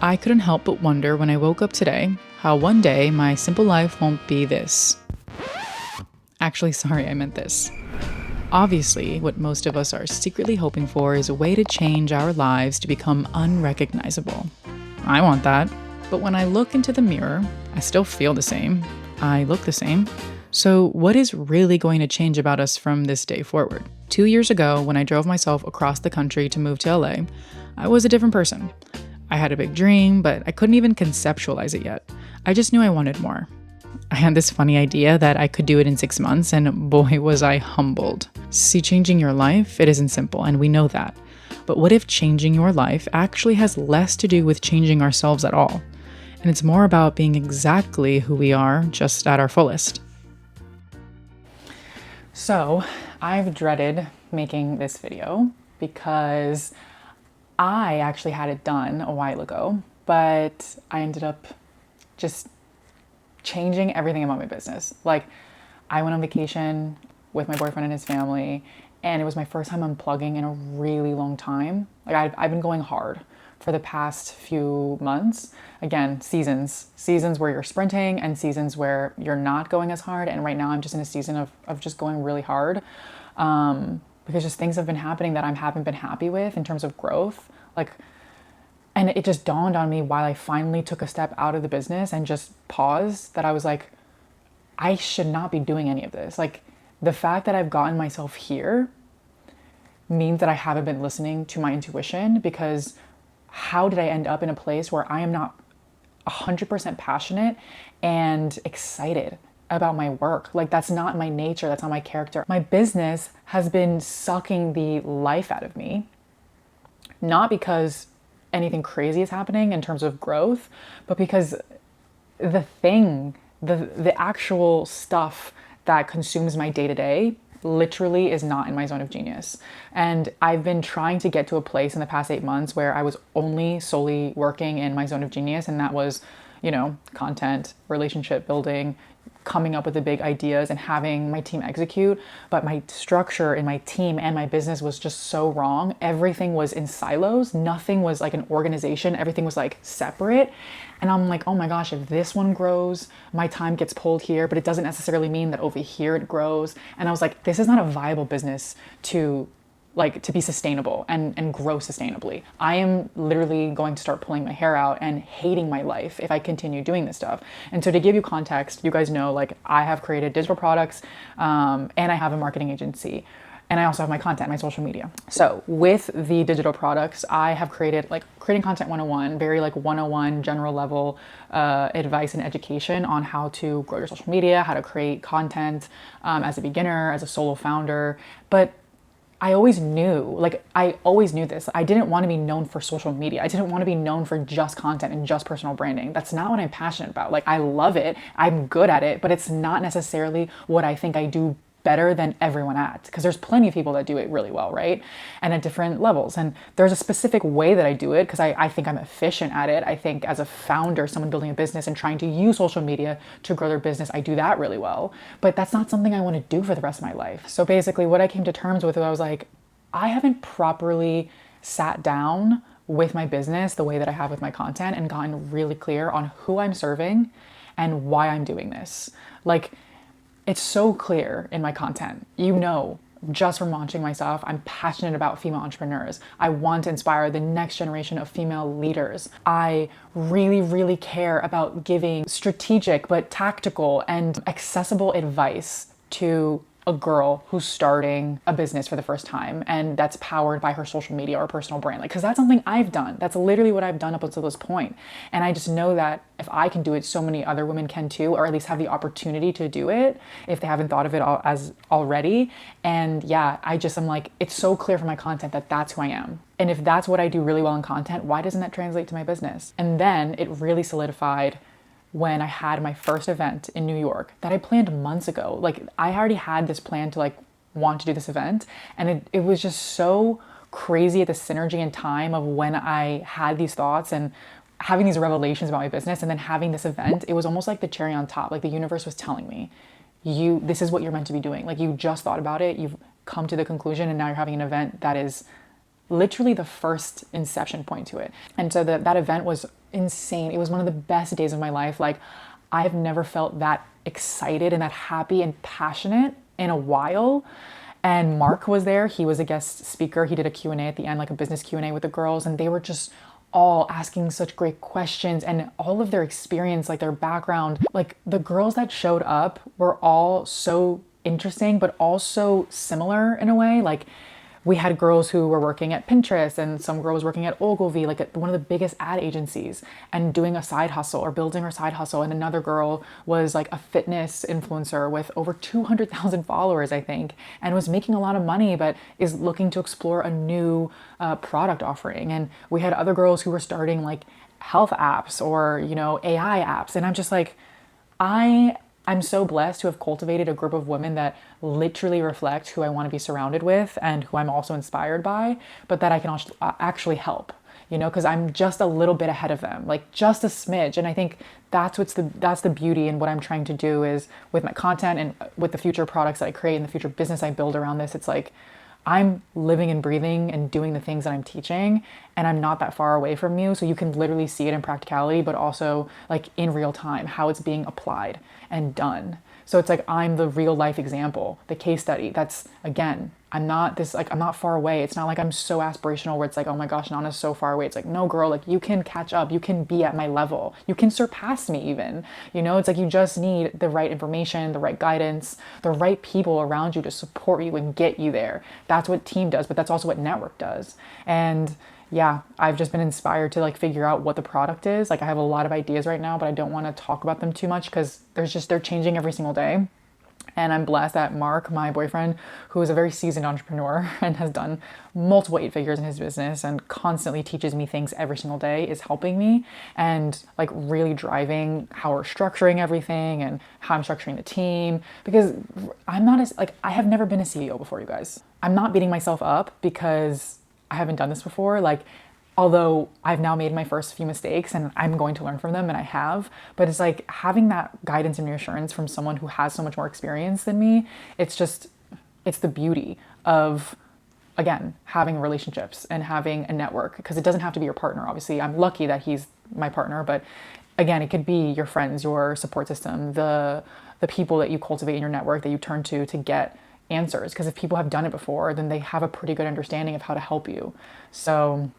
I couldn't help but wonder when I woke up today how one day my simple life won't be this. Actually, sorry, I meant this. Obviously, what most of us are secretly hoping for is a way to change our lives to become unrecognizable. I want that. But when I look into the mirror, I still feel the same. I look the same. So what is really going to change about us from this day forward? 2 years ago, when I drove myself across the country to move to LA, I was a different person. I had a big dream, but I couldn't even conceptualize it yet. I just knew I wanted more. I had this funny idea that I could do it in 6 months, and boy, was I humbled. See, changing your life, it isn't simple, and we know that. But what if changing your life actually has less to do with changing ourselves at all? And it's more about being exactly who we are, just at our fullest. So, I've dreaded making this video because I actually had it done a while ago, but I ended up just changing everything about my business. Like, I went on vacation with my boyfriend and his family, and it was my first time unplugging in a really long time. Like, I've been going hard for the past few months. Again, seasons where you're sprinting and seasons where you're not going as hard. And right now I'm just in a season of just going really hard. Because just things have been happening that I haven't been happy with in terms of growth. And it just dawned on me while I finally took a step out of the business and just paused that I was like, I should not be doing any of this. Like, the fact that I've gotten myself here means that I haven't been listening to my intuition, because how did I end up in a place where I am not 100% passionate and excited about my work? Like, that's not my nature. That's not my character. My business has been sucking the life out of me, not because anything crazy is happening in terms of growth, but because the actual stuff that consumes my day-to-day literally is not in my zone of genius. And I've been trying to get to a place in the past 8 months where I was only solely working in my zone of genius. And that was, content, relationship building, coming up with the big ideas and having my team execute. But my structure in my team and my business was just so wrong. Everything was in silos. Nothing was like an organization. Everything was like separate. And I'm like, oh my gosh, if this one grows, my time gets pulled here, but it doesn't necessarily mean that over here it grows. And I was like, this is not a viable business to be sustainable and grow sustainably. I am literally going to start pulling my hair out and hating my life if I continue doing this stuff. And so to give you context, you guys know, like, I have created digital products, and I have a marketing agency. And I also have my content, my social media. So with the digital products, I have created creating content 101, very 101 general level advice and education on how to grow your social media, how to create content as a beginner, as a solo founder. But I always knew this. I didn't want to be known for social media. I didn't want to be known for just content and just personal branding. That's not what I'm passionate about. Like, I love it. I'm good at it, but it's not necessarily what I think I do better than everyone at, because there's plenty of people that do it really well, right? And at different levels. And there's a specific way that I do it because I think I'm efficient at it. I think as a founder, someone building a business and trying to use social media to grow their business, I do that really well. But that's not something I want to do for the rest of my life. So basically what I came to terms with, I was like, I haven't properly sat down with my business the way that I have with my content and gotten really clear on who I'm serving and why I'm doing this. Like, it's so clear in my content. Just from launching myself, I'm passionate about female entrepreneurs. I want to inspire the next generation of female leaders. I really, really care about giving strategic but tactical and accessible advice to a girl who's starting a business for the first time, and that's powered by her social media or personal brand. Because that's something I've done. That's literally what I've done up until this point. And I just know that if I can do it, so many other women can too, or at least have the opportunity to do it if they haven't thought of it as already. And yeah, I'm like, it's so clear from my content that that's who I am. And if that's what I do really well in content, why doesn't that translate to my business? And then it really solidified when I had my first event in New York that I planned months ago. Like, I already had this plan to want to do this event. And it was just so crazy at the synergy and time of when I had these thoughts and having these revelations about my business and then having this event. It was almost like the cherry on top. Like, the universe was telling me, this is what you're meant to be doing. Like, you just thought about it, you've come to the conclusion, and now you're having an event that is literally the first inception point to it. And so that event was insane. It was one of the best days of my life. Like, I've never felt that excited and that happy and passionate in a while. And Mark was there. He was a guest speaker. He did a Q&A at the end, like a business Q&A with the girls, and they were just all asking such great questions, and all of their experience, like their background, like the girls that showed up were all so interesting, but also similar in a way. Like, we had girls who were working at Pinterest, and some girl was working at Ogilvy, like at one of the biggest ad agencies, and doing a side hustle or building her side hustle. And another girl was like a fitness influencer with over 200,000 followers, I think, and was making a lot of money, but is looking to explore a new product offering. And we had other girls who were starting like health apps or, AI apps. And I'm just like, I'm so blessed to have cultivated a group of women that literally reflect who I want to be surrounded with and who I'm also inspired by, but that I can actually help, because I'm just a little bit ahead of them, like just a smidge. And I think that's the beauty, and what I'm trying to do is with my content and with the future products that I create and the future business I build around this. It's like, I'm living and breathing and doing the things that I'm teaching, and I'm not that far away from you. So you can literally see it in practicality, but also like in real time, how it's being applied and done. So it's like, I'm the real life example, the case study. That's, again, I'm not far away. It's not like I'm so aspirational where it's like, oh my gosh, Nana's so far away. It's like, no, girl, like you can catch up. You can be at my level. You can surpass me even. It's like, you just need the right information, the right guidance, the right people around you to support you and get you there. That's what team does, but that's also what network does. And yeah, I've just been inspired to like figure out what the product is. Like, I have a lot of ideas right now, but I don't want to talk about them too much because they're changing every single day. And I'm blessed that Mark, my boyfriend, who is a very seasoned entrepreneur and has done multiple 8 figures in his business and constantly teaches me things every single day, is helping me and like really driving how we're structuring everything and how I'm structuring the team. Because I have never been a CEO before, you guys. I'm not beating myself up because I haven't done this before. Like, although I've now made my first few mistakes and I'm going to learn from them, and I have, but it's like having that guidance and reassurance from someone who has so much more experience than me. It's the beauty of, again, having relationships and having a network, because it doesn't have to be your partner. Obviously, I'm lucky that he's my partner, but again, it could be your friends, your support system, the people that you cultivate in your network that you turn to get answers. Because if people have done it before, then they have a pretty good understanding of how to help you. So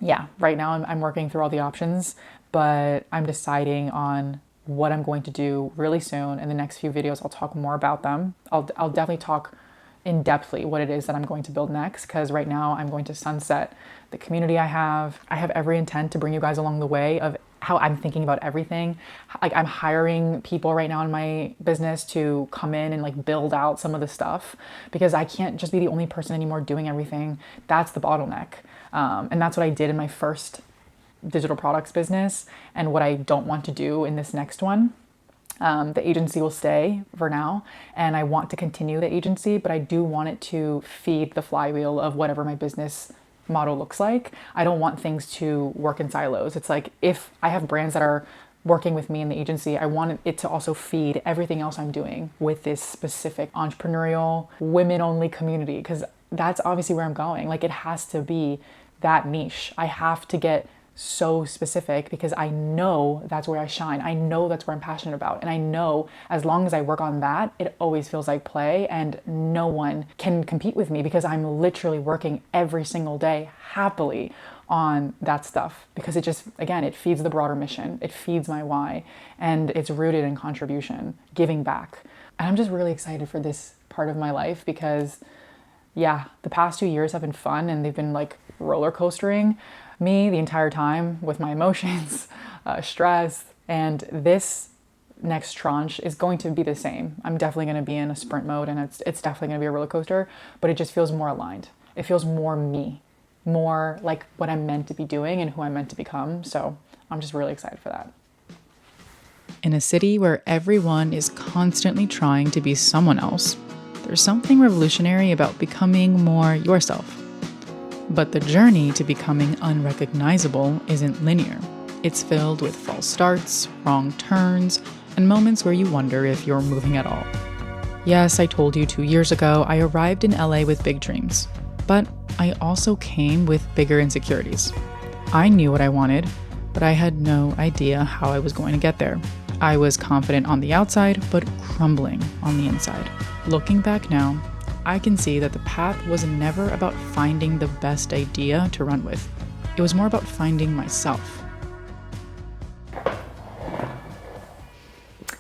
yeah, right now I'm working through all the options, but I'm deciding on what I'm going to do really soon. In the next few videos, I'll talk more about them. I'll definitely talk in depthly what it is that I'm going to build next, because right now I'm going to sunset the community I have. I have every intent to bring you guys along the way of how I'm thinking about everything. Like, I'm hiring people right now in my business to come in and like build out some of the stuff, because I can't just be the only person anymore doing everything. That's the bottleneck. And that's what I did in my first digital products business, and what I don't want to do in this next one. The agency will stay for now, and I want to continue the agency, but I do want it to feed the flywheel of whatever my business model looks like. I don't want things to work in silos. It's like, if I have brands that are working with me in the agency, I want it to also feed everything else I'm doing with this specific entrepreneurial women-only community, because that's obviously where I'm going. Like, it has to be that niche. I have to get so specific because I know that's where I shine. I know that's where I'm passionate about. And I know as long as I work on that, it always feels like play, and no one can compete with me because I'm literally working every single day happily on that stuff, because it just, again, it feeds the broader mission. It feeds my why, and it's rooted in contribution, giving back. And I'm just really excited for this part of my life because, yeah, the past 2 years have been fun, and they've been like roller coastering me the entire time with my emotions, stress, and this next tranche is going to be the same. I'm definitely going to be in a sprint mode, and it's definitely going to be a roller coaster, but it just feels more aligned. It feels more me, more like what I'm meant to be doing and who I'm meant to become. So I'm just really excited for that. In a city where everyone is constantly trying to be someone else, there's something revolutionary about becoming more yourself. But the journey to becoming unrecognizable isn't linear. It's filled with false starts, wrong turns, and moments where you wonder if you're moving at all. Yes, I told you 2 years ago I arrived in LA with big dreams, but I also came with bigger insecurities. I knew what I wanted, but I had no idea how I was going to get there. I was confident on the outside, but crumbling on the inside. Looking back now, I can see that the path was never about finding the best idea to run with. It was more about finding myself.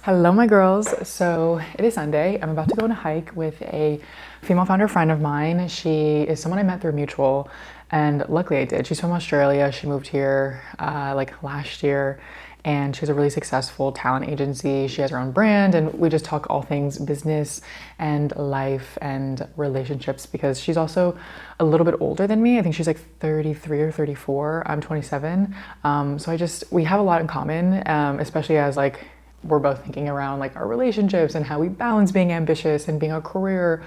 Hello, my girls. So it is Sunday. I'm about to go on a hike with a female founder friend of mine. She is someone I met through a mutual, and luckily I did. She's from Australia. She moved here like last year, and she has a really successful talent agency. She has her own brand, and we just talk all things business and life and relationships because she's also a little bit older than me. I think she's like 33 or 34. I'm 27. We have a lot in common, especially as like we're both thinking around like our relationships and how we balance being ambitious and being a career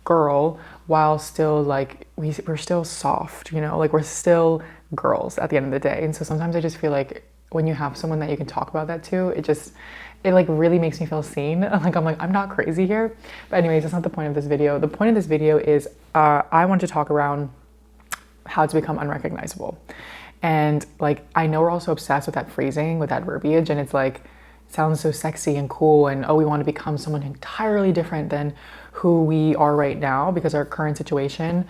girl while still like we're still soft, you know, like we're still girls at the end of the day. And so sometimes I just feel like when you have someone that you can talk about that to, it like really makes me feel seen. I'm not crazy here. But anyways, that's not the point of this video. The point of this video is I want to talk around how to become unrecognizable. And like, I know we're also obsessed with that phrasing, with that verbiage, and it's like, it sounds so sexy and cool, and oh, we want to become someone entirely different than who we are right now because our current situation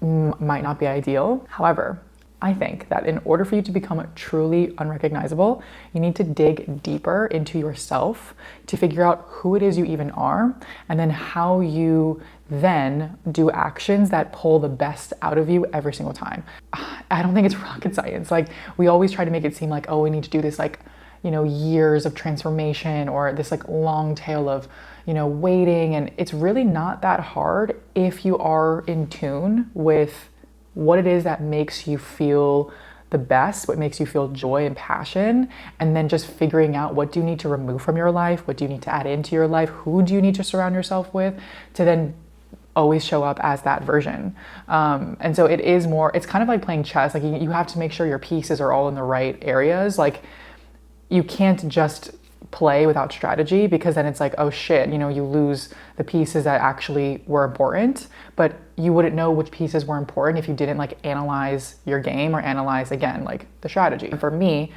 might not be ideal. However, I think that in order for you to become truly unrecognizable, you need to dig deeper into yourself to figure out who it is you even are, and then how you then do actions that pull the best out of you every single time. I don't think it's rocket science. Like, we always try to make it seem like, oh, we need to do this like, you know, years of transformation or this like long tail of, you know, waiting. And it's really not that hard if you are in tune with what it is that makes you feel the best, what makes you feel joy and passion, and then just figuring out what do you need to remove from your life, what do you need to add into your life, who do you need to surround yourself with to then always show up as that version. And so it's kind of like playing chess. Like you have to make sure your pieces are all in the right areas. Like you can't just play without strategy because then it's like, oh shit, you know, you lose the pieces that actually were important, but you wouldn't know which pieces were important if you didn't like analyze your game or analyze again, like the strategy. For me,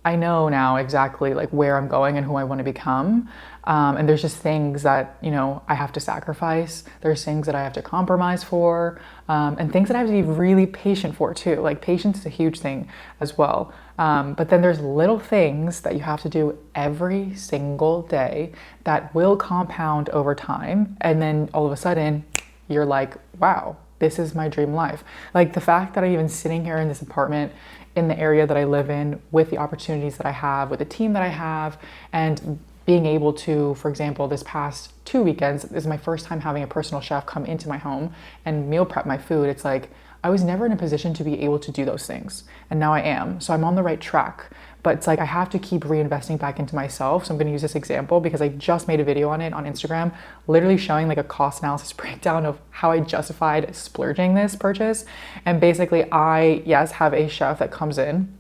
I know now exactly like where I'm going and who I want to become. And there's just things that, you know, I have to sacrifice. There's things that I have to compromise for, and things that I have to be really patient for too. Like patience is a huge thing as well. But then there's little things that you have to do every single day that will compound over time. And then all of a sudden you're like, wow, this is my dream life. Like the fact that I'm even sitting here in this apartment in the area that I live in with the opportunities that I have, with the team that I have, and being able to, for example, this past 2 weekends, this is my first time having a personal chef come into my home and meal prep my food. It's like, I was never in a position to be able to do those things. And now I am. So I'm on the right track. But it's like, I have to keep reinvesting back into myself. So I'm going to use this example because I just made a video on it on Instagram, literally showing like a cost analysis breakdown of how I justified splurging this purchase. And basically I, yes, have a chef that comes in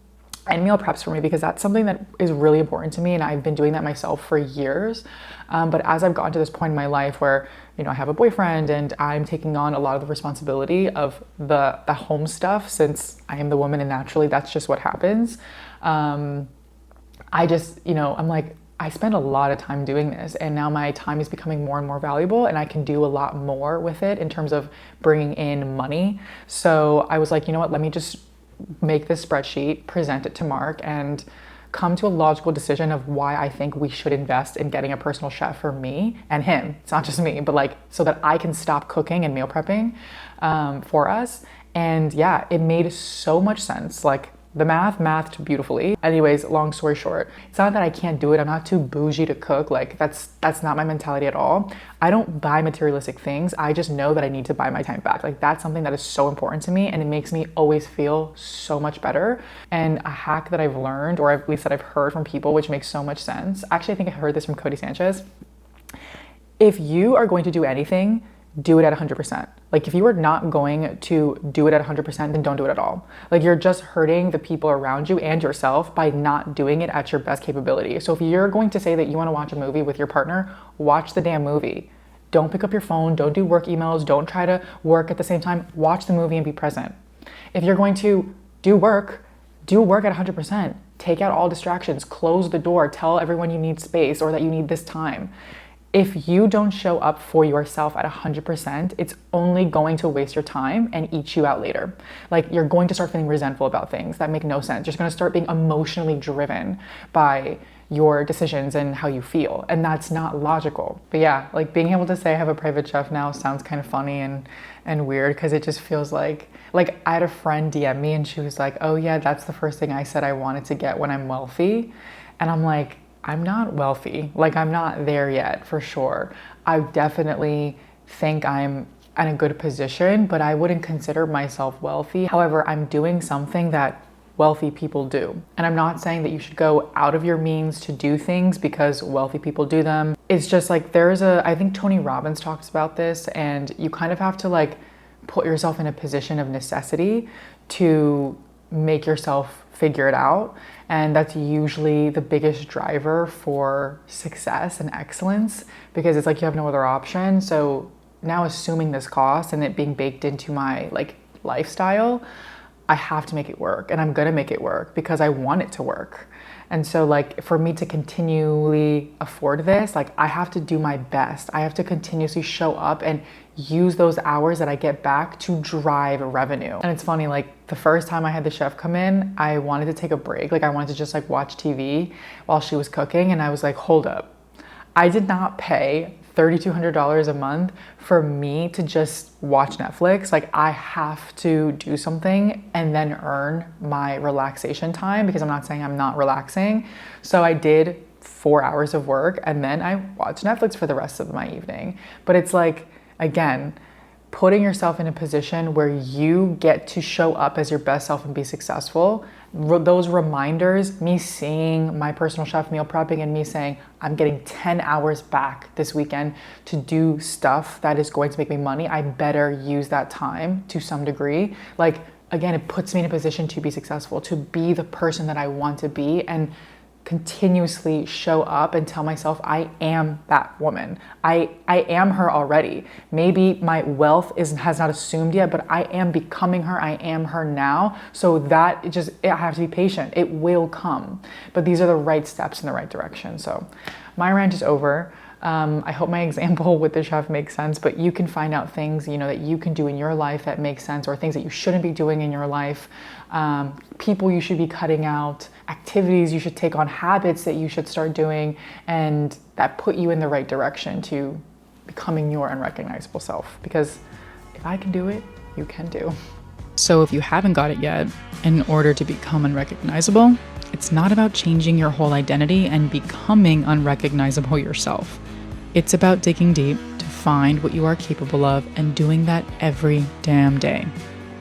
and meal preps for me because that's something that is really important to me, and I've been doing that myself for years. But as I've gotten to this point in my life where, you know, I have a boyfriend and I'm taking on a lot of the responsibility of the home stuff, since I am the woman and naturally that's just what happens. I just, you know, I'm like, I spend a lot of time doing this, and now my time is becoming more and more valuable, and I can do a lot more with it in terms of bringing in money. So I was like, you know what, let me just make this spreadsheet, present it to Mark, and come to a logical decision of why I think we should invest in getting a personal chef for me and him. It's not just me, but like, so that I can stop cooking and meal prepping for us. And yeah, it made so much sense. Like the mathed beautifully. Anyways, long story short, it's not that I can't do it. I'm not too bougie to cook. Like that's not my mentality at all. I don't buy materialistic things. I just know that I need to buy my time back. Like that's something that is so important to me, and it makes me always feel so much better. And a hack that I've learned, or at least that I've heard from people, which makes so much sense. Actually, I think I heard this from Cody Sanchez. If you are going to do anything, do it at 100%. Like if you are not going to do it at 100%, then don't do it at all. Like you're just hurting the people around you and yourself by not doing it at your best capability. So if you're going to say that you want to watch a movie with your partner, watch the damn movie. Don't pick up your phone, don't do work emails, don't try to work at the same time. Watch the movie and be present. If you're going to do work at 100%. Take out all distractions, close the door, tell everyone you need space or that you need this time. If you don't show up for yourself at 100%, it's only going to waste your time and eat you out later. Like, you're going to start feeling resentful about things that make no sense. You're just going to start being emotionally driven by your decisions and how you feel. And that's not logical. But yeah, like being able to say I have a private chef now sounds kind of funny and weird, because it just feels like I had a friend DM me and she was like, oh yeah, that's the first thing I said I wanted to get when I'm wealthy. And I'm like, I'm not wealthy. Like, I'm not there yet for sure. I definitely think I'm in a good position, but I wouldn't consider myself wealthy. However, I'm doing something that wealthy people do. And I'm not saying that you should go out of your means to do things because wealthy people do them. It's just like, I think Tony Robbins talks about this, and you kind of have to like put yourself in a position of necessity to make yourself figure it out. And that's usually the biggest driver for success and excellence, because it's like you have no other option. So now, assuming this cost and it being baked into my like lifestyle, I have to make it work, and I'm gonna make it work because I want it to work. And so like, for me to continually afford this, like I have to do my best. I have to continuously show up and use those hours that I get back to drive revenue. And it's funny, like the first time I had the chef come in, I wanted to take a break. Like, I wanted to just like watch TV while she was cooking. And I was like, hold up. I did not pay $3,200 a month for me to just watch Netflix. Like, I have to do something and then earn my relaxation time, because I'm not saying I'm not relaxing. So I did 4 hours of work and then I watched Netflix for the rest of my evening. But it's like, again, putting yourself in a position where you get to show up as your best self and be successful. Those reminders, me seeing my personal chef meal prepping and me saying, I'm getting 10 hours back this weekend to do stuff that is going to make me money. I better use that time to some degree. Like, again, it puts me in a position to be successful, to be the person that I want to be, and continuously show up and tell myself I am that woman. I am her already. Maybe my wealth has not assumed yet, but I am becoming her. I am her now. So that I have to be patient. It will come. But these are the right steps in the right direction. So my rant is over. I hope my example with the chef makes sense, but you can find out things, that you can do in your life that make sense, or things that you shouldn't be doing in your life, people you should be cutting out, activities you should take on, habits that you should start doing, and that put you in the right direction to becoming your unrecognizable self. Because if I can do it, you can do. So if you haven't got it yet, in order to become unrecognizable, it's not about changing your whole identity and becoming unrecognizable yourself. It's about digging deep to find what you are capable of and doing that every damn day.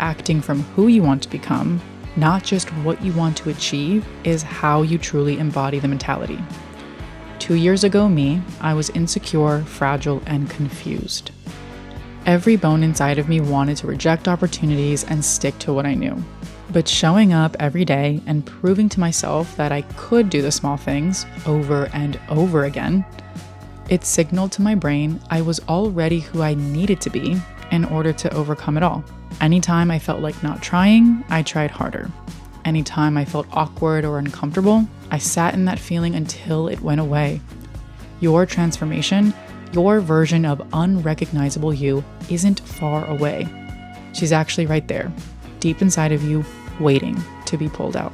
Acting from who you want to become, not just what you want to achieve, is how you truly embody the mentality. 2 years ago, I was insecure, fragile, and confused. Every bone inside of me wanted to reject opportunities and stick to what I knew. But showing up every day and proving to myself that I could do the small things over and over again, it signaled to my brain I was already who I needed to be in order to overcome it all. Anytime I felt like not trying, I tried harder. Anytime I felt awkward or uncomfortable, I sat in that feeling until it went away. Your transformation, your version of unrecognizable you, isn't far away. She's actually right there, deep inside of you, waiting to be pulled out.